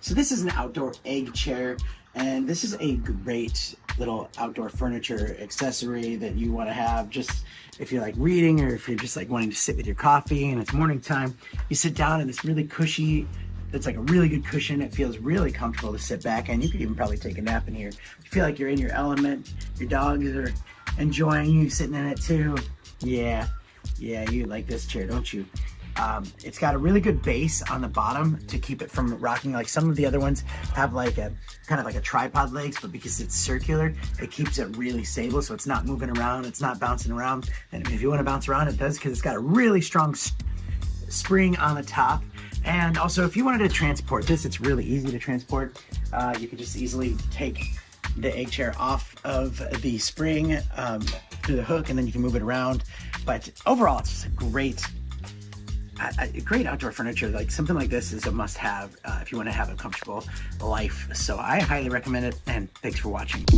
So this is an outdoor egg chair, and this is a great little outdoor furniture accessory that you want to have just if you're like reading, or if you're just like wanting to sit with your coffee and it's morning time. You sit down in this really cushy, it's like a really good cushion. It feels really comfortable to sit back, and you could even probably take a nap in here. You feel like you're in your element. Your dogs are enjoying you sitting in it too. Yeah, you like this chair, don't you? It's got a really good base on the bottom to keep it from rocking. Like some of the other ones have like a kind of like a tripod legs, but because it's circular, it keeps it really stable, so it's not moving around, it's not bouncing around. And if you want to bounce around, it does, because it's got a really strong spring on the top. And also, if you wanted to transport this, it's really easy to transport. You could just easily take the egg chair off of the spring through the hook, and then you can move it around. But overall, it's just a great outdoor furniture. Like something like this is a must-have if you want to have a comfortable life. So I highly recommend it, and thanks for watching.